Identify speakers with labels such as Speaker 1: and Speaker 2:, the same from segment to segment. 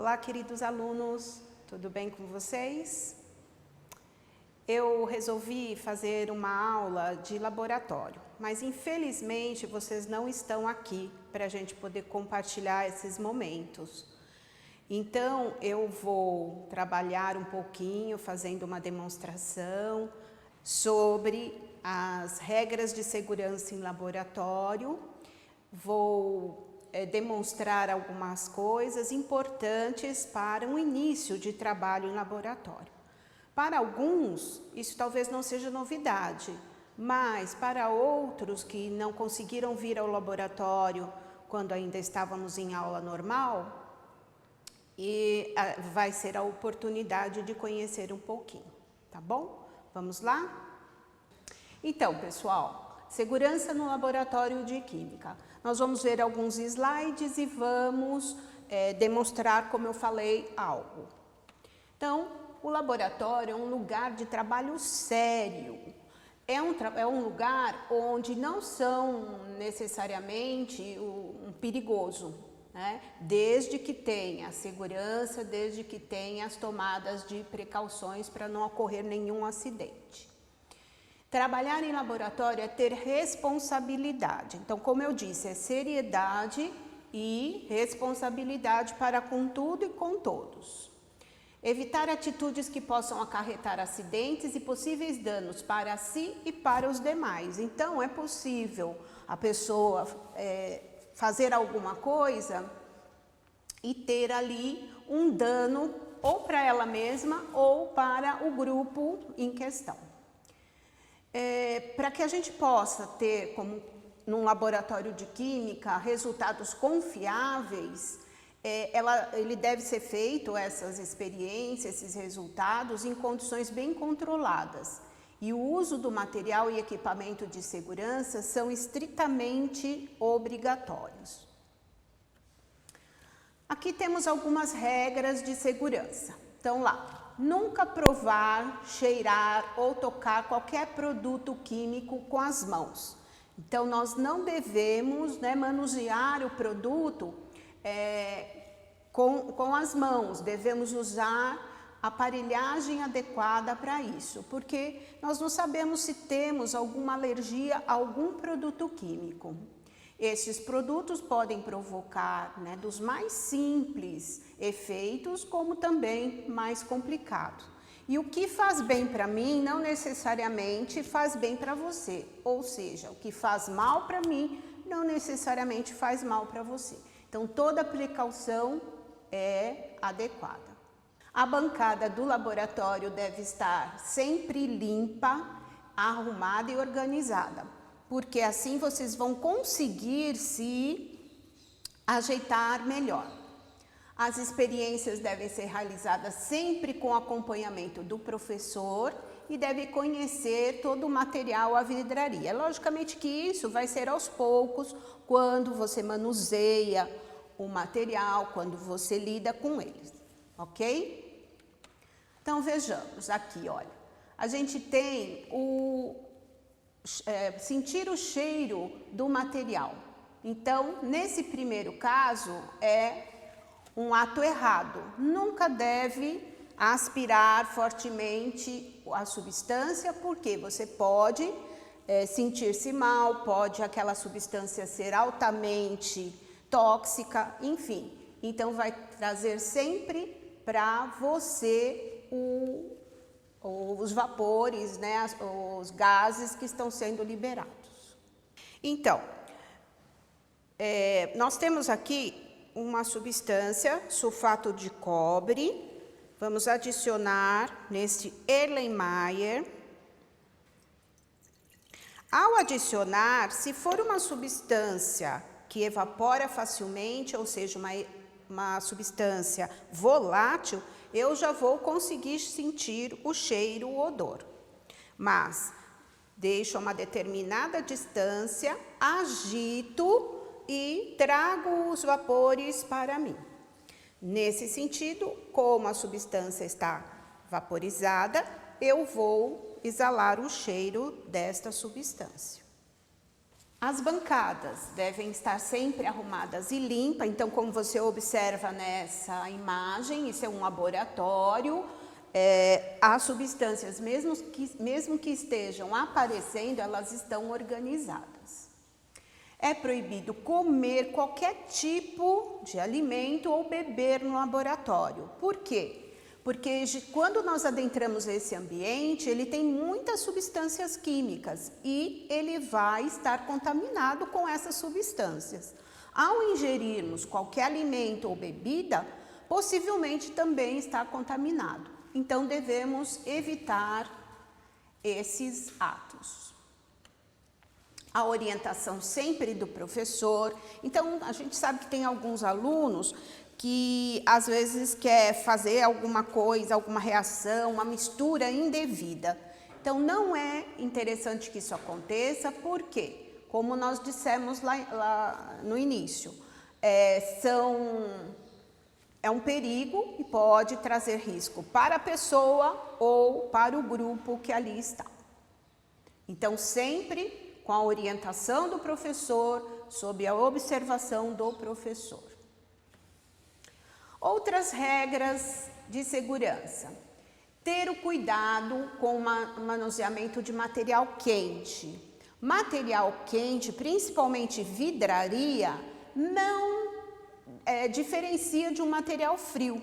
Speaker 1: Olá, queridos alunos, tudo bem com vocês? Eu resolvi fazer uma aula de laboratório, mas infelizmente vocês não estão aqui para a gente poder compartilhar esses momentos. Então, eu vou trabalhar um pouquinho, fazendo uma demonstração sobre as regras de segurança em laboratório. Vou demonstrar algumas coisas importantes para um início de trabalho em laboratório. Para alguns, isso talvez não seja novidade, mas para outros que não conseguiram vir ao laboratório quando ainda estávamos em aula normal, vai ser a oportunidade de conhecer um pouquinho, tá bom? Vamos lá? Então, pessoal, segurança no laboratório de química. Nós vamos ver alguns slides e vamos demonstrar, como eu falei, algo. Então, o laboratório é um lugar de trabalho sério. É um lugar onde não são necessariamente um perigoso, né? Desde que tenha segurança, desde que tenha as tomadas de precauções para não ocorrer nenhum acidente. Trabalhar em laboratório é ter responsabilidade. Então, como eu disse, é seriedade e responsabilidade para com tudo e com todos. Evitar atitudes que possam acarretar acidentes e possíveis danos para si e para os demais. Então, é possível a pessoa fazer alguma coisa e ter ali um dano ou para ela mesma ou para o grupo em questão. Para que a gente possa ter, como num laboratório de química, resultados confiáveis, ele deve ser feito, essas experiências, esses resultados, em condições bem controladas. E o uso do material e equipamento de segurança são estritamente obrigatórios. Aqui temos algumas regras de segurança. Então, lá. Nunca provar, cheirar ou tocar qualquer produto químico com as mãos. Então, nós não devemos manusear o produto com as mãos. Devemos usar aparelhagem adequada para isso, porque nós não sabemos se temos alguma alergia a algum produto químico. Esses produtos podem provocar, dos mais simples efeitos, como também mais complicados. E o que faz bem para mim, não necessariamente faz bem para você. Ou seja, o que faz mal para mim, não necessariamente faz mal para você. Então, toda precaução é adequada. A bancada do laboratório deve estar sempre limpa, arrumada e organizada, porque assim vocês vão conseguir se ajeitar melhor. As experiências devem ser realizadas sempre com acompanhamento do professor e deve conhecer todo o material, a vidraria. Logicamente que isso vai ser aos poucos, quando você manuseia o material, quando você lida com eles, ok? Então vejamos aqui, olha, a gente tem sentir o cheiro do material. Então, nesse primeiro caso, é um ato errado. Nunca deve aspirar fortemente a substância, porque você pode sentir-se mal, pode aquela substância ser altamente tóxica, enfim. Então, vai trazer sempre para você os vapores, os gases que estão sendo liberados. Então, nós temos aqui uma substância, sulfato de cobre. Vamos adicionar neste Erlenmeyer. Ao adicionar, se for uma substância que evapora facilmente, ou seja, uma substância volátil, eu já vou conseguir sentir o cheiro, o odor. Mas deixo a uma determinada distância, agito e trago os vapores para mim. Nesse sentido, como a substância está vaporizada, eu vou exalar o cheiro desta substância. As bancadas devem estar sempre arrumadas e limpas, então como você observa nessa imagem, isso é um laboratório, as substâncias, mesmo que estejam aparecendo, elas estão organizadas. É proibido comer qualquer tipo de alimento ou beber no laboratório. Por quê? Porque quando nós adentramos esse ambiente, ele tem muitas substâncias químicas e ele vai estar contaminado com essas substâncias. Ao ingerirmos qualquer alimento ou bebida, possivelmente também está contaminado. Então, devemos evitar esses atos. A orientação sempre do professor. Então, a gente sabe que tem alguns alunos que às vezes quer fazer alguma coisa, alguma reação, uma mistura indevida. Então, não é interessante que isso aconteça, porque, como nós dissemos lá no início, é um perigo e pode trazer risco para a pessoa ou para o grupo que ali está. Então, sempre com a orientação do professor, sob a observação do professor. Outras regras de segurança. Ter o cuidado com o manuseamento de material quente. Material quente, principalmente vidraria, não diferencia de um material frio.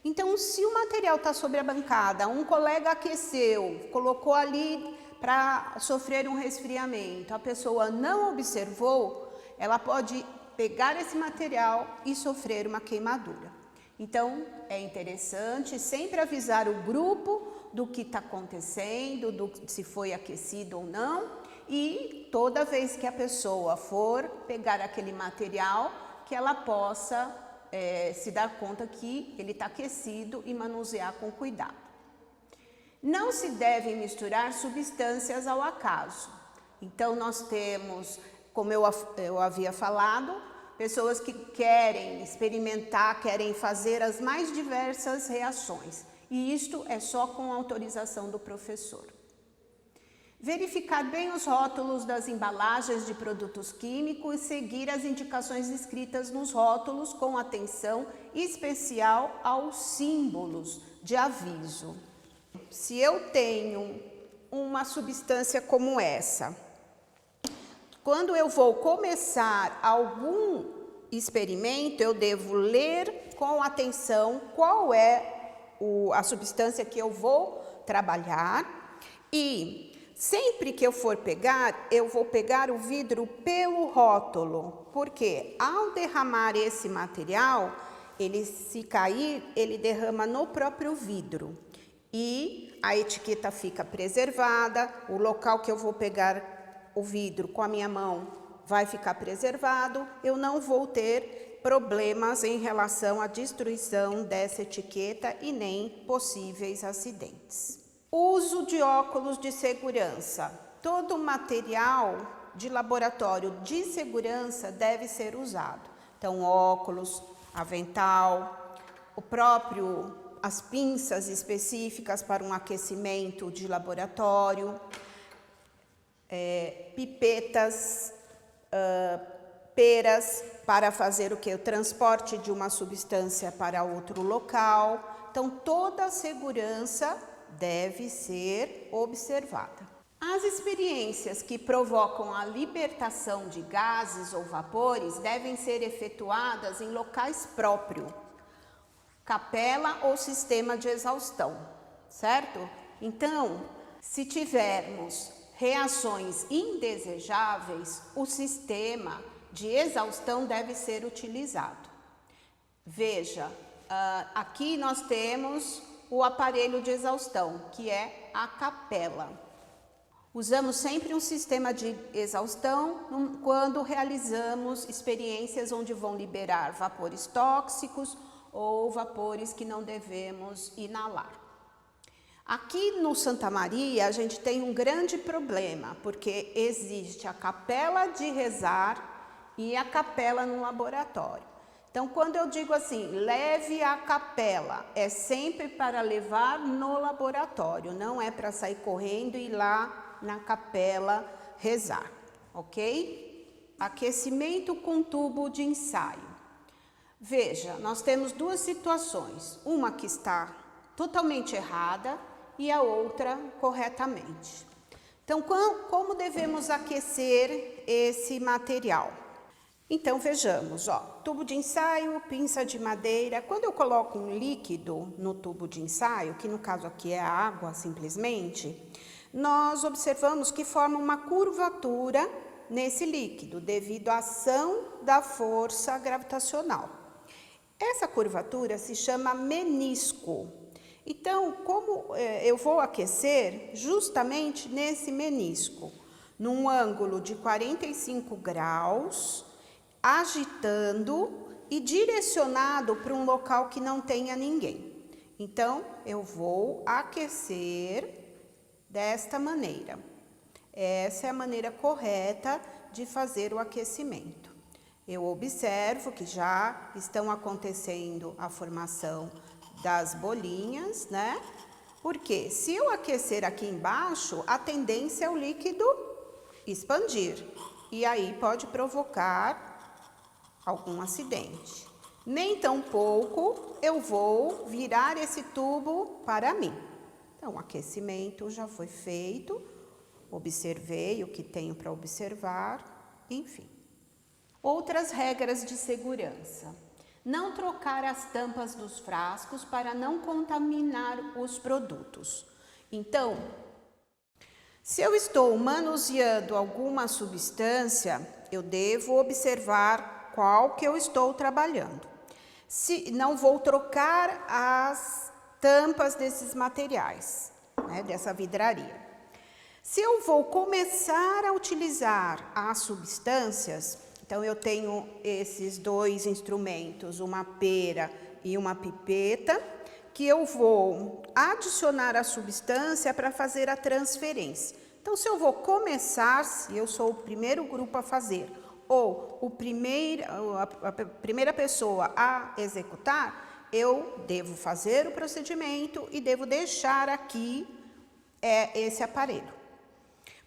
Speaker 1: Então, se o material está sobre a bancada, um colega aqueceu, colocou ali para sofrer um resfriamento, a pessoa não observou, ela pode pegar esse material e sofrer uma queimadura. Então, é interessante sempre avisar o grupo do que está acontecendo, se foi aquecido ou não, e toda vez que a pessoa for pegar aquele material, que ela possa se dar conta que ele está aquecido e manusear com cuidado. Não se devem misturar substâncias ao acaso. Então, nós temos, como eu havia falado, pessoas que querem experimentar, querem fazer as mais diversas reações. E isto é só com autorização do professor. Verificar bem os rótulos das embalagens de produtos químicos e seguir as indicações escritas nos rótulos com atenção especial aos símbolos de aviso. Se eu tenho uma substância como essa, quando eu vou começar algum experimento, eu devo ler com atenção qual é a substância que eu vou trabalhar e sempre que eu for pegar, eu vou pegar o vidro pelo rótulo, porque ao derramar esse material, ele se cair, ele derrama no próprio vidro e a etiqueta fica preservada, o local que eu vou pegar o vidro com a minha mão vai ficar preservado, eu não vou ter problemas em relação à destruição dessa etiqueta e nem possíveis acidentes. Uso de óculos de segurança. Todo material de laboratório de segurança deve ser usado. Então, óculos, avental, as pinças específicas para um aquecimento de laboratório, pipetas, peras para fazer o que? O transporte de uma substância para outro local. Então, toda a segurança deve ser observada. As experiências que provocam a libertação de gases ou vapores devem ser efetuadas em locais próprios, capela ou sistema de exaustão, certo? Então, se tivermos reações indesejáveis, o sistema de exaustão deve ser utilizado. Veja, aqui nós temos o aparelho de exaustão, que é a capela. Usamos sempre um sistema de exaustão quando realizamos experiências onde vão liberar vapores tóxicos ou vapores que não devemos inalar. Aqui no Santa Maria, a gente tem um grande problema, porque existe a capela de rezar e a capela no laboratório. Então, quando eu digo assim, leve a capela, é sempre para levar no laboratório, não é para sair correndo e ir lá na capela rezar, ok? aquecimento com tubo de ensaio. Veja, nós temos duas situações, uma que está totalmente errada e a outra corretamente. Então, como devemos aquecer esse material? Então, vejamos, ó, tubo de ensaio, pinça de madeira. Quando eu coloco um líquido no tubo de ensaio, que no caso aqui é a água simplesmente, nós observamos que forma uma curvatura nesse líquido, devido à ação da força gravitacional. Essa curvatura se chama menisco. Então, como eu vou aquecer justamente nesse menisco, num ângulo de 45 graus, agitando e direcionado para um local que não tenha ninguém. Então, eu vou aquecer desta maneira. Essa é a maneira correta de fazer o aquecimento. Eu observo que já estão acontecendo a formação das bolinhas, né? Porque se eu aquecer aqui embaixo, a tendência é o líquido expandir. E aí pode provocar algum acidente. Nem tão pouco eu vou virar esse tubo para mim. Então, o aquecimento já foi feito. Observei o que tenho para observar, enfim. Outras regras de segurança. Não trocar as tampas dos frascos para não contaminar os produtos. Então, se eu estou manuseando alguma substância, eu devo observar qual que eu estou trabalhando. Se não vou trocar as tampas desses materiais, né, dessa vidraria. Se eu vou começar a utilizar as substâncias, então eu tenho esses dois instrumentos, uma pera e uma pipeta, que eu vou adicionar a substância para fazer a transferência. Então, se eu vou começar, se eu sou o primeiro grupo a fazer, ou a primeira pessoa a executar, eu devo fazer o procedimento e devo deixar aqui esse aparelho.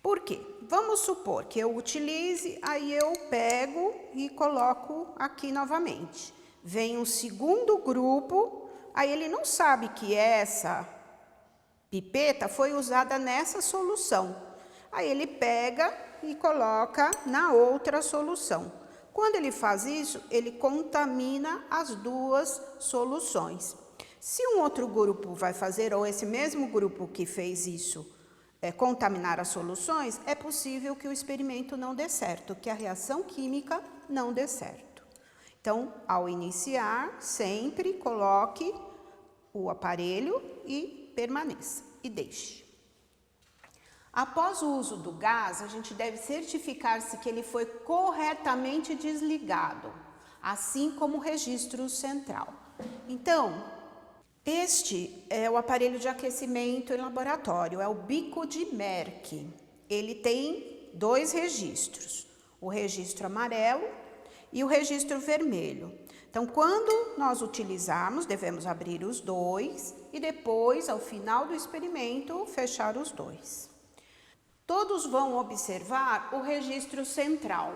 Speaker 1: Por quê? Vamos supor que eu utilize, aí eu pego e coloco aqui novamente. Vem um segundo grupo, aí ele não sabe que essa pipeta foi usada nessa solução. Aí ele pega e coloca na outra solução. Quando ele faz isso, ele contamina as duas soluções. Se um outro grupo vai fazer, ou esse mesmo grupo que fez isso, contaminar as soluções, é possível que o experimento não dê certo, que a reação química não dê certo. Então, ao iniciar, sempre coloque o aparelho e permaneça, e deixe. Após o uso do gás, a gente deve certificar-se que ele foi corretamente desligado, assim como o registro central. Então, este é o aparelho de aquecimento em laboratório, é o bico de Merck. Ele tem dois registros, o registro amarelo e o registro vermelho. Então, quando nós utilizarmos, devemos abrir os dois e depois, ao final do experimento, fechar os dois. Todos vão observar o registro central.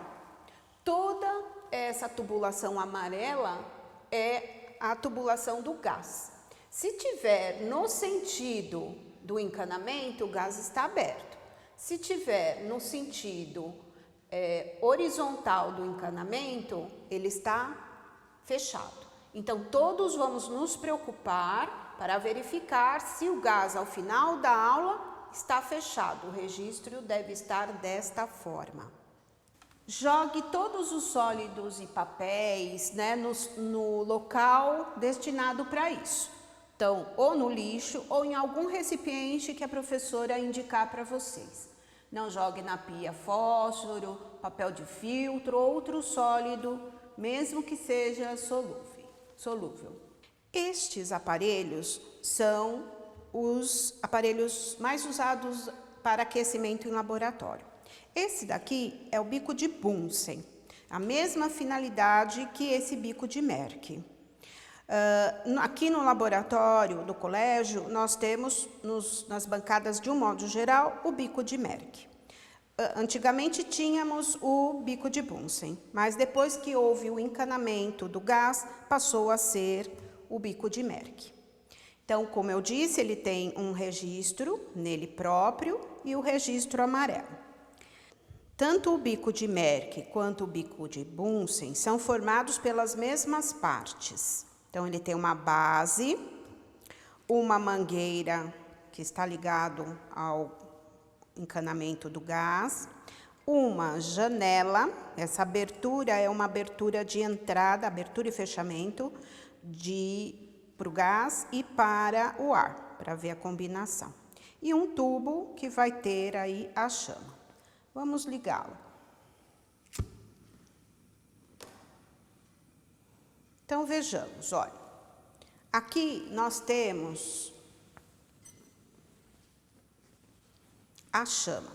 Speaker 1: Toda essa tubulação amarela é a tubulação do gás. Se tiver no sentido do encanamento, o gás está aberto. Se tiver no sentido horizontal do encanamento, ele está fechado. Então, todos vamos nos preocupar para verificar se o gás, ao final da aula, está fechado. O registro deve estar desta forma. Jogue todos os sólidos e papéis, né, no local destinado para isso. Então, ou no lixo ou em algum recipiente que a professora indicar para vocês. Não jogue na pia fósforo, papel de filtro, outro sólido, mesmo que seja solúvel. Estes aparelhos são os aparelhos mais usados para aquecimento em laboratório. Esse daqui é o bico de Bunsen, a mesma finalidade que esse bico de Merck. Aqui no laboratório do colégio, nós temos nas bancadas, de um modo geral, o bico de Merck. Antigamente tínhamos o bico de Bunsen, mas depois que houve o encanamento do gás, passou a ser o bico de Merck. Então, como eu disse, ele tem um registro nele próprio e o registro amarelo. Tanto o bico de Merck quanto o bico de Bunsen são formados pelas mesmas partes. Então, ele tem uma base, uma mangueira que está ligado ao encanamento do gás, uma janela, essa abertura é uma abertura de entrada, abertura e fechamento para o gás e para o ar, para ver a combinação. E um tubo que vai ter aí a chama. Vamos ligá-lo. Então, vejamos, olha. Aqui nós temos a chama.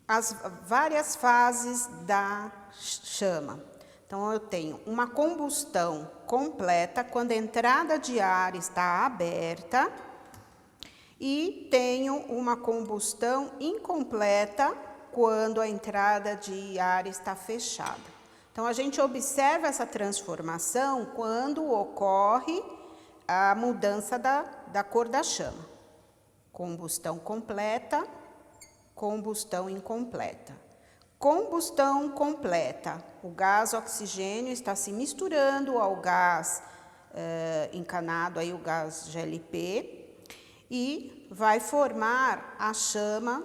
Speaker 1: As várias fases da chama. Então, eu tenho uma combustão completa quando a entrada de ar está aberta e tenho uma combustão incompleta quando a entrada de ar está fechada. Então, a gente observa essa transformação quando ocorre a mudança da cor da chama. Combustão completa, combustão incompleta. Combustão completa, o gás oxigênio está se misturando ao gás encanado, aí o gás GLP, e vai formar a chama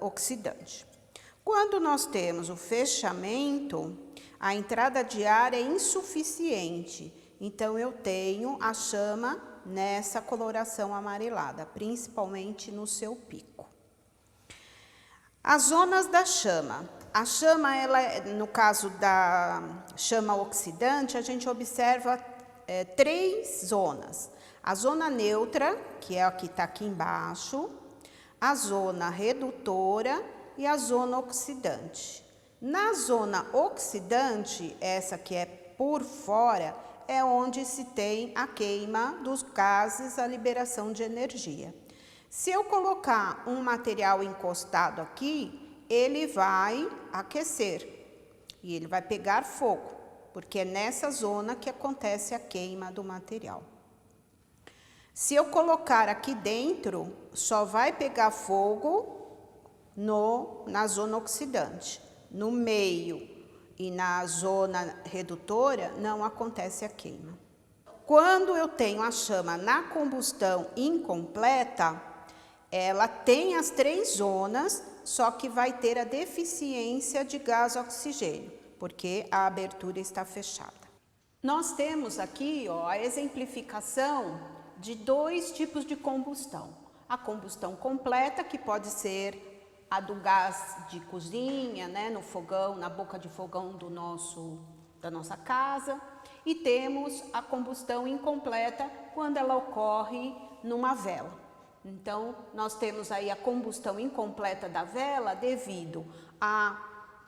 Speaker 1: oxidante. Quando nós temos o fechamento, a entrada de ar é insuficiente, então eu tenho a chama nessa coloração amarelada, principalmente no seu pico. As zonas da chama. A chama, no caso da chama oxidante, a gente observa 3 zonas. A zona neutra, que é a que está aqui embaixo, a zona redutora e a zona oxidante. Na zona oxidante, essa que é por fora, é onde se tem a queima dos gases, a liberação de energia. Se eu colocar um material encostado aqui, ele vai aquecer e ele vai pegar fogo, porque é nessa zona que acontece a queima do material. Se eu colocar aqui dentro, só vai pegar fogo na zona oxidante. No meio e na zona redutora, não acontece a queima. Quando eu tenho a chama na combustão incompleta, ela tem as 3 zonas, só que vai ter a deficiência de gás oxigênio, porque a abertura está fechada. Nós temos aqui a exemplificação de 2 tipos de combustão. A combustão completa, que pode ser a do gás de cozinha, né, no fogão, na boca de fogão da nossa casa. E temos a combustão incompleta, quando ela ocorre numa vela. Então, nós temos aí a combustão incompleta da vela devido à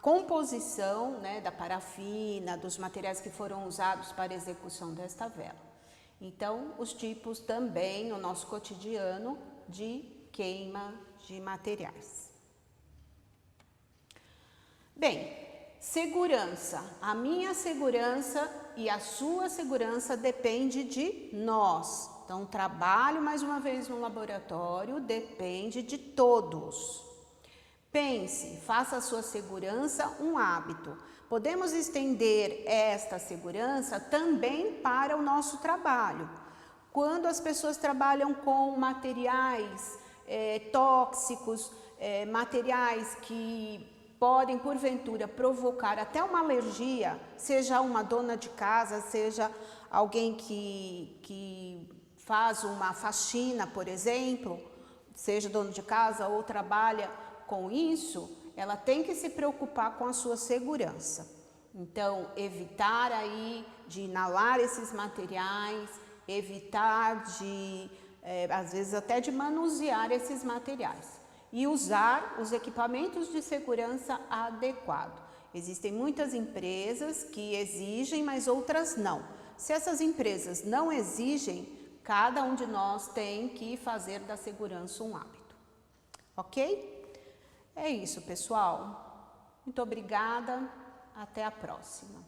Speaker 1: composição, né, da parafina, dos materiais que foram usados para a execução desta vela. Então, os tipos também no nosso cotidiano de queima de materiais. Bem, segurança. A minha segurança e a sua segurança depende de nós. Então, o trabalho, mais uma vez, no laboratório depende de todos. Pense, faça a sua segurança um hábito. Podemos estender esta segurança também para o nosso trabalho. Quando as pessoas trabalham com materiais tóxicos, materiais que podem, porventura, provocar até uma alergia, seja uma dona de casa, seja alguém que faz uma faxina, por exemplo, seja dono de casa ou trabalha com isso, ela tem que se preocupar com a sua segurança. Então, evitar aí de inalar esses materiais, evitar de, às vezes até de manusear esses materiais. E usar os equipamentos de segurança adequados. Existem muitas empresas que exigem, mas outras não. Se essas empresas não exigem, cada um de nós tem que fazer da segurança um hábito. Ok? É isso, pessoal. Muito obrigada. Até a próxima.